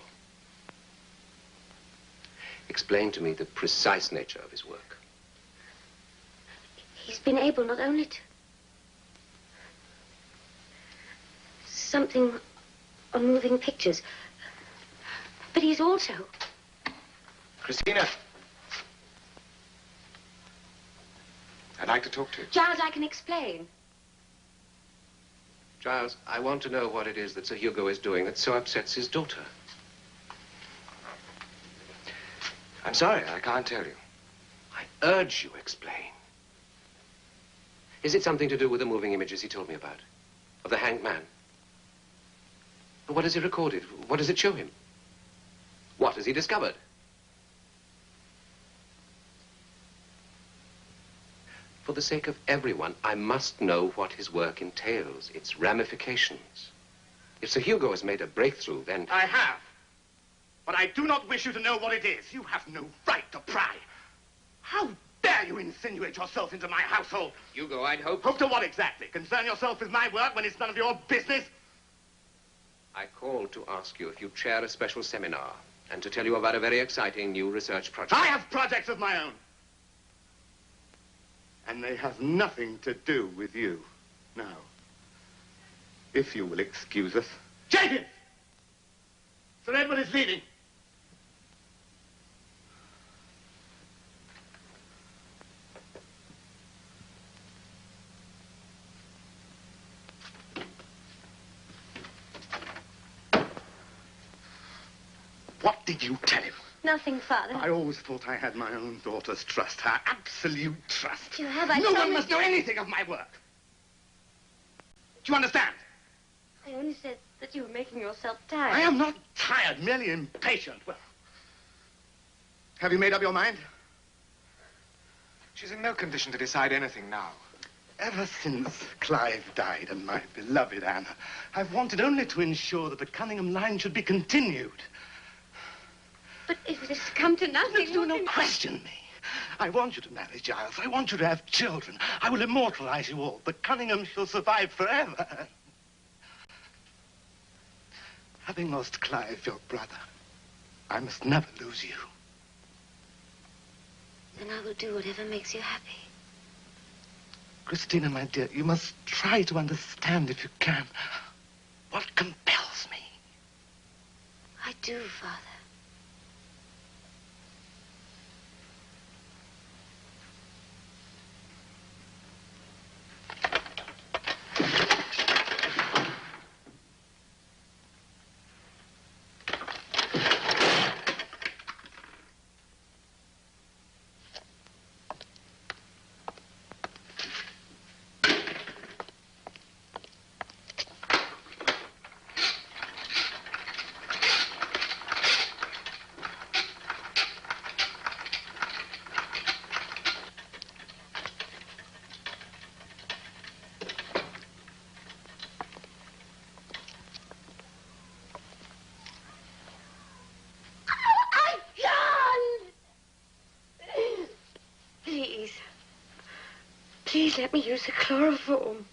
Explain to me the precise nature of his work. He's been able not only to... something on moving pictures, but he's also... Christina! I'd like to talk to you. Giles, I can explain. Giles, I want to know what it is that Sir Hugo is doing that so upsets his daughter. I'm sorry, I can't tell you. I urge you, explain. Is it something to do with the moving images he told me about? Of the hanged man? What has he recorded? What does it show him? What has he discovered? For the sake of everyone, I must know what his work entails, its ramifications. If Sir Hugo has made a breakthrough, then... I have. But I do not wish you to know what it is. You have no right to pry. How dare you insinuate yourself into my household? Hugo, I'd hope... Hope to what exactly? Concern yourself with my work when it's none of your business? I called to ask you if you'd chair a special seminar and to tell you about a very exciting new research project. I have projects of my own. And they have nothing to do with you. Now, if you will excuse us. Jenkins! Sir Edward is leaving. What did you tell him? Nothing, Father. I always thought I had my own daughter's trust, her absolute trust. You have, I No one promised must know anything of my work. Do you understand? I only said that you were making yourself tired. I am not tired, merely impatient. Well, have you made up your mind? She's in no condition to decide anything now. Ever since Clive died and my beloved Anna, I've wanted only to ensure that the Cunningham line should be continued. But if it has come to nothing... Do not question me. I want you to marry Giles. I want you to have children. I will immortalize you all. The Cunningham shall survive forever. Having lost Clive, your brother, I must never lose you. Then I will do whatever makes you happy. Christina, my dear, you must try to understand, if you can, what compels me. I do, Father. let me use the chloroform.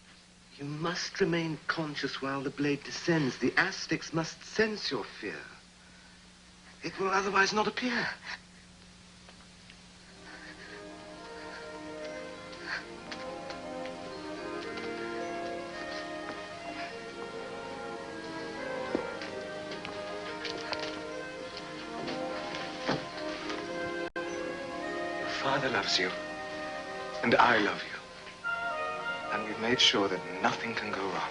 You must remain conscious while the blade descends. The Asphyx must sense your fear. It will otherwise not appear. Your father loves you, and I love you. And we've made sure that nothing can go wrong.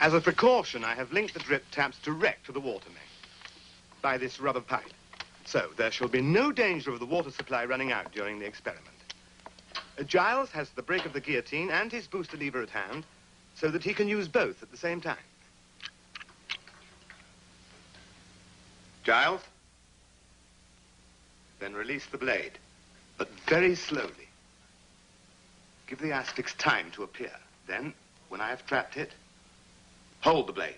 As a precaution, I have linked the drip taps direct to the water main by this rubber pipe. So there shall be no danger of the water supply running out during the experiment. Giles has the brake of the guillotine and his booster lever at hand so that he can use both at the same time. Giles? Then release the blade, but very slowly. Give the Asphyx time to appear. Then, when I have trapped it, hold the blade.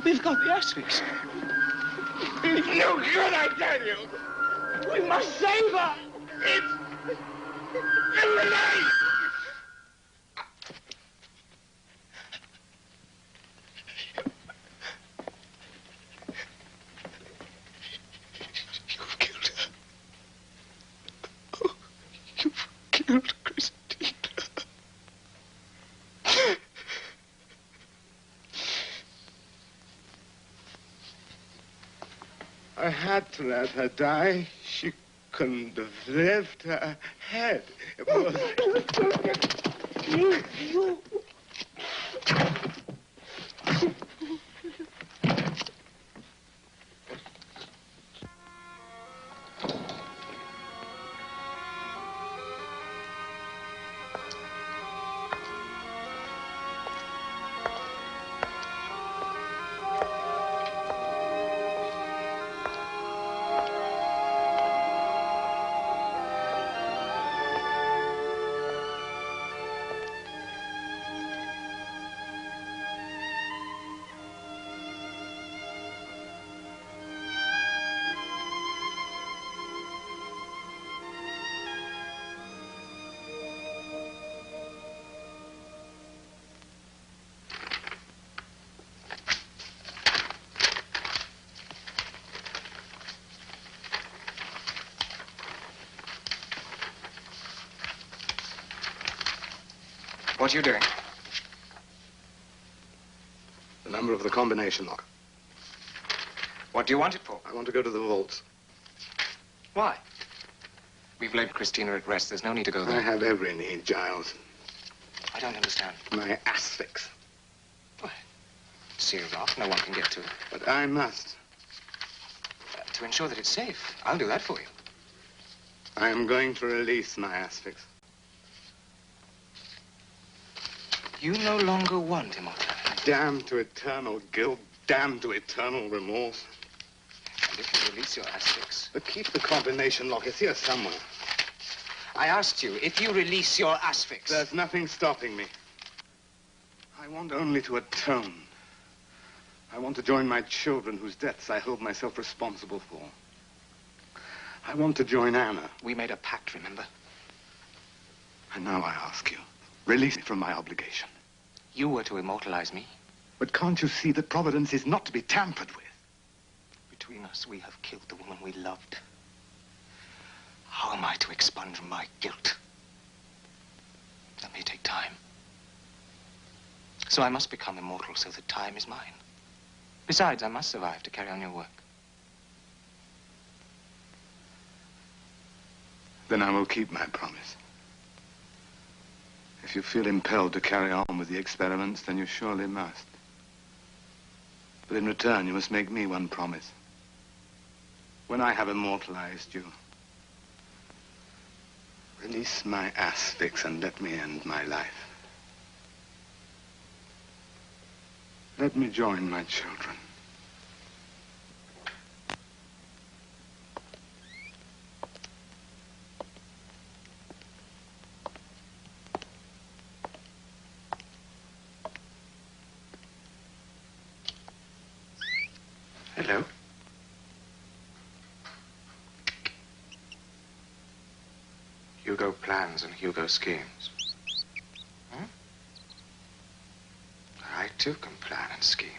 We've got the Asphyx. No good, I tell you. We must save her. It's in the night. You've killed her. Oh, you've killed Christina. I had to let her die. She couldn't have lived. Her head. It was... You. What are you doing? The number of the combination lock. What do you want it for? I want to go to the vaults. Why? We've laid Christina at rest. There's no need to go there. I have every need, Giles. I don't understand. My Asphyx. What? Sealed off. No one can get to it. But I must. To ensure that it's safe. I'll do that for you. I am going to release my Asphyx. You no longer want immortality. Damned to eternal guilt, damned to eternal remorse. And if you release your Asphyx... But keep the combination lock. It's here somewhere. I asked you, if you release your Asphyx... There's nothing stopping me. I want only to atone. I want to join my children whose deaths I hold myself responsible for. I want to join Anna. We made a pact, remember? And now I ask you, release me from my obligation. You were to immortalize me. But can't you see that Providence is not to be tampered with? Between us, we have killed the woman we loved. How am I to expunge my guilt? That may take time. So I must become immortal so that time is mine. Besides, I must survive to carry on your work. Then I will keep my promise. If you feel impelled to carry on with the experiments, then you surely must. But in return, you must make me one promise. When I have immortalized you, release my Asphyx and let me end my life. Let me join my children. Hello. Hugo plans and Hugo schemes. Hmm? I too can plan and scheme.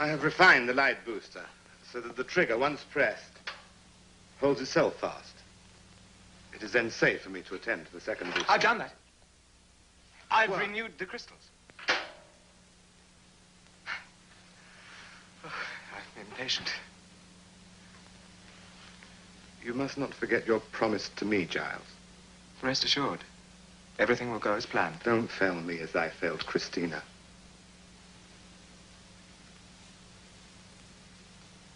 I have refined the light booster so that the trigger, once pressed, holds itself fast. It is then safe for me to attend to the second booster. I've done that. I've renewed the crystals. Oh, I'm impatient. You must not forget your promise to me, Giles. Rest assured, everything will go as planned. Don't fail me as I failed Christina.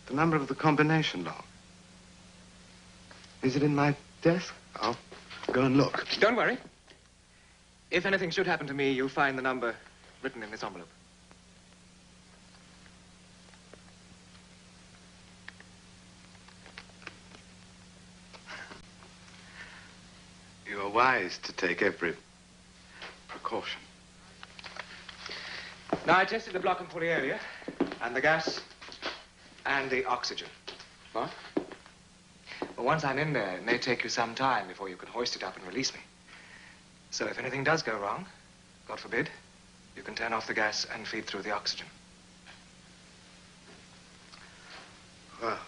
The number of the combination log. Is it in my desk? I'll go and look. Don't worry. If anything should happen to me, you'll find the number written in this envelope. You are wise to take every precaution. Now, I tested the block and pulley earlier, and the gas, and the oxygen. What? Well, once I'm in there, it may take you some time before you can hoist it up and release me. So if anything does go wrong, God forbid, you can turn off the gas and feed through the oxygen. Well,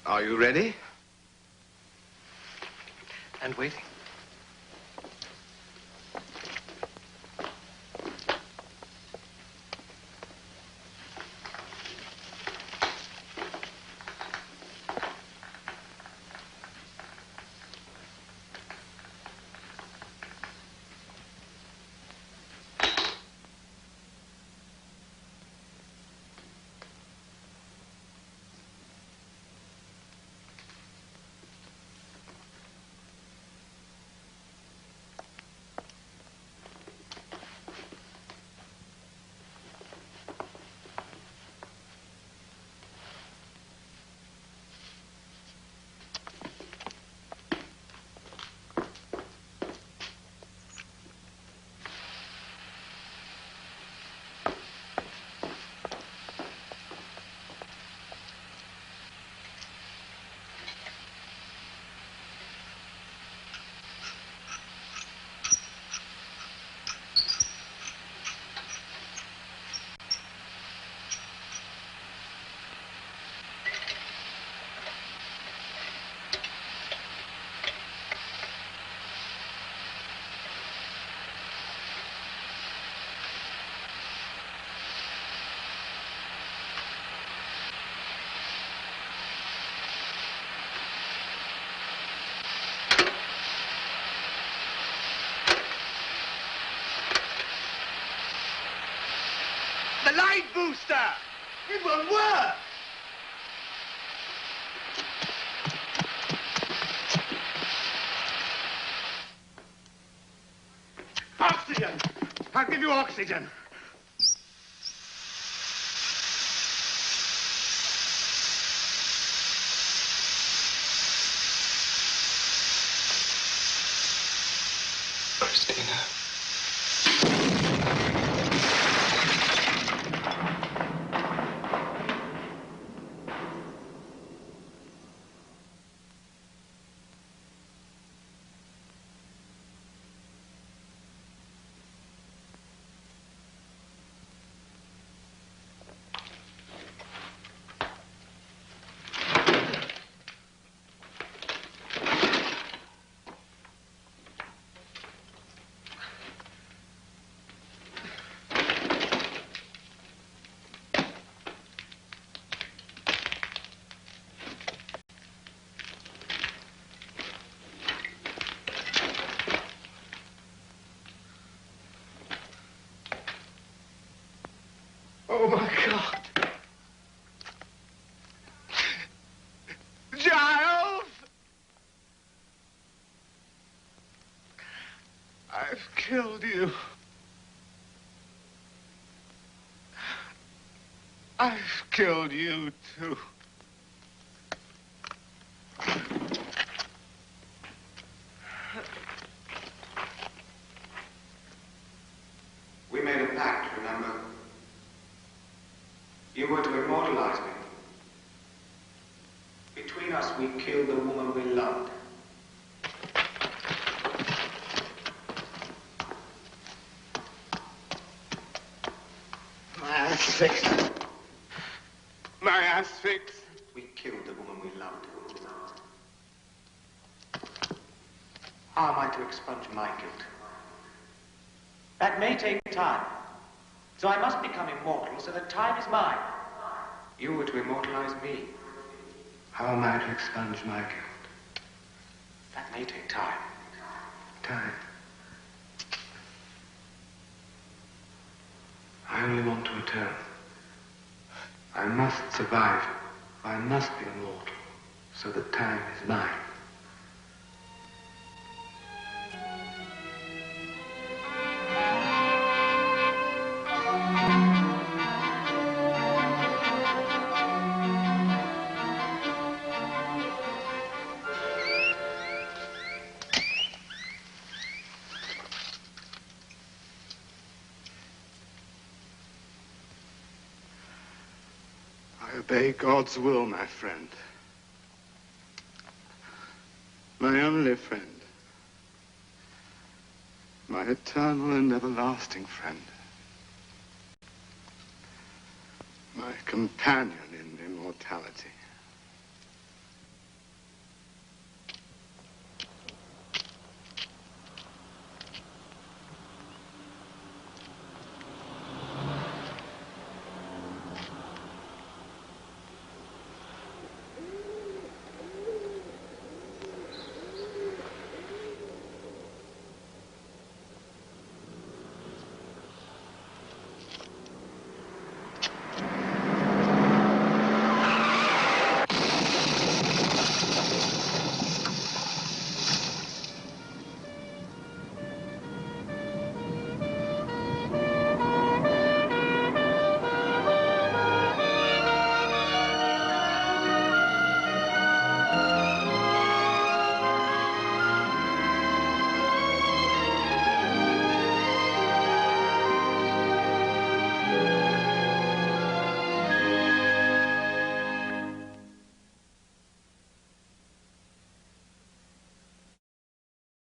are you ready? And waiting. the light booster! It won't work! Oxygen! I'll give you oxygen. Christina. Oh, my God. Giles! I've killed you. I've killed you, too. We made a pact, remember? You were to immortalize me. Between us, we killed the woman we loved. My Asphyx. My Asphyx. We killed the woman we loved. How am I to expunge my guilt? That may take time. So I must become immortal so that time is mine. You were to immortalize me. How am I to expunge my guilt? That may take time. Time. I only want to return. I must survive. I must be immortal so that time is mine. I obey God's will, my friend. My only friend. My eternal and everlasting friend. My companion in immortality.